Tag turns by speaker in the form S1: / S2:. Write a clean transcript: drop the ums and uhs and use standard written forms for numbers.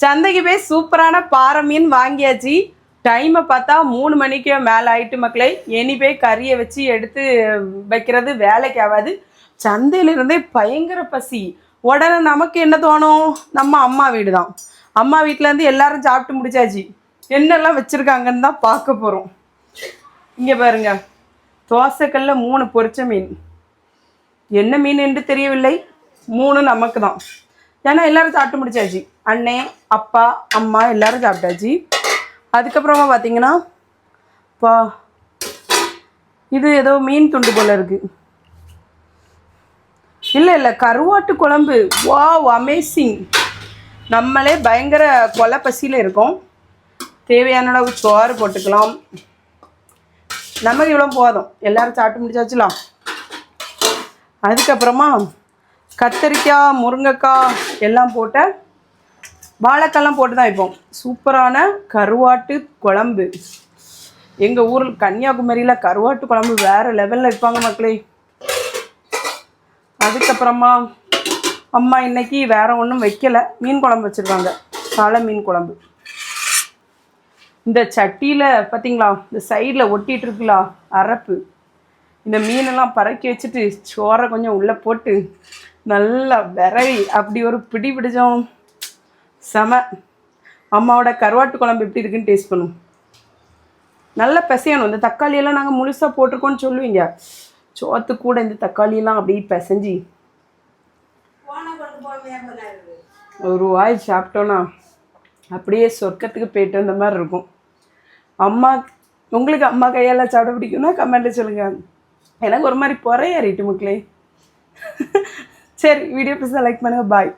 S1: சந்தைக்கு போய் சூப்பரான பாறை மீன் வாங்கியாச்சு. டைமை பார்த்தா 3 மணிக்கு மேலே ஆயிட்டு மக்களே. இனி போய் கறியை வச்சு எடுத்து வைக்கிறது வேலைக்கு ஆகாது. சந்தையிலிருந்தே பயங்கர பசி. உடனே நமக்கு என்ன தோணும், நம்ம அம்மா வீடு தான். அம்மா வீட்டிலேருந்து எல்லாரும் சாப்பிட்டு முடிச்சாச்சு. என்னெல்லாம் வச்சுருக்காங்கன்னு தான் பார்க்க போகிறோம். இங்கே பாருங்க, தோசைக்கல்ல 3 பொரிச்ச மீன். என்ன மீன் என்று தெரியவில்லை, 3 நமக்கு தான். ஏன்னா எல்லோரும் சாப்பிட்டு முடிச்சாச்சு. அண்ணே, அப்பா, அம்மா எல்லோரும் சாப்பிட்டாச்சு. அதுக்கப்புறமா பார்த்தீங்கன்னா இது ஏதோ மீன் துண்டு போல் இருக்குது. இல்லை கருவாட்டு குழம்பு. Wow, amazing. நம்மளே பயங்கர கொலை பசியில் இருக்கோம். தேவையான அளவு சோறு போட்டுக்கலாம். நமக்கு இவ்வளோ போதும், எல்லோரும் சாப்பிட்டு முடிச்சாச்சுலாம். அதுக்கப்புறமா கத்தரிக்காய், முருங்கைக்காய் எல்லாம் போட்ட வாழைக்காய்லாம் போட்டு தான் வைப்போம். சூப்பரான கருவாட்டு குழம்பு. எங்கள் ஊரில் கன்னியாகுமரியில் கருவாட்டு குழம்பு வேறு லெவலில் வைப்பாங்க மக்களே. அதுக்கப்புறமா அம்மா இன்னைக்கு வேறு ஒன்றும் வைக்கலை, மீன் குழம்பு வச்சுருக்காங்க. தலை மீன் குழம்பு. இந்த சட்டியில் பார்த்தீங்களா, இந்த சைடில் ஒட்டிகிட்டு இருக்குங்களா அரப்பு. இந்த மீனெல்லாம் பறக்கி வச்சுட்டு சோறை கொஞ்சம் உள்ளே போட்டு நல்லா விரவி அப்படி ஒரு பிடி பிடிச்சோம். செம. அம்மாவோட கருவாட்டு குழம்பு எப்படி இருக்குன்னு டேஸ்ட் பண்ணும். நல்லா பிசையணும். இந்த தக்காளியெல்லாம் நாங்கள் முழுசாக போட்டிருக்கோன்னு சொல்லுவீங்க. சோத்து கூட இந்த தக்காளியெல்லாம் அப்படியே பிசைஞ்சி ஒரு வாய் சாப்பிட்டோன்னா அப்படியே சொர்க்கத்துக்கு போயிட்டு வந்த மாதிரி இருக்கும். அம்மா, உங்களுக்கு அம்மா கையெல்லாம் சாப்பிட பிடிக்கும்னா கமெண்ட்டில் சொல்லுங்கள். எனக்கு ஒரு மாதிரி பொறையறிட்டு மக்களே. சரி, வீடியோ பிடிச்சா லைக் பண்ணுங்கள். பாய்.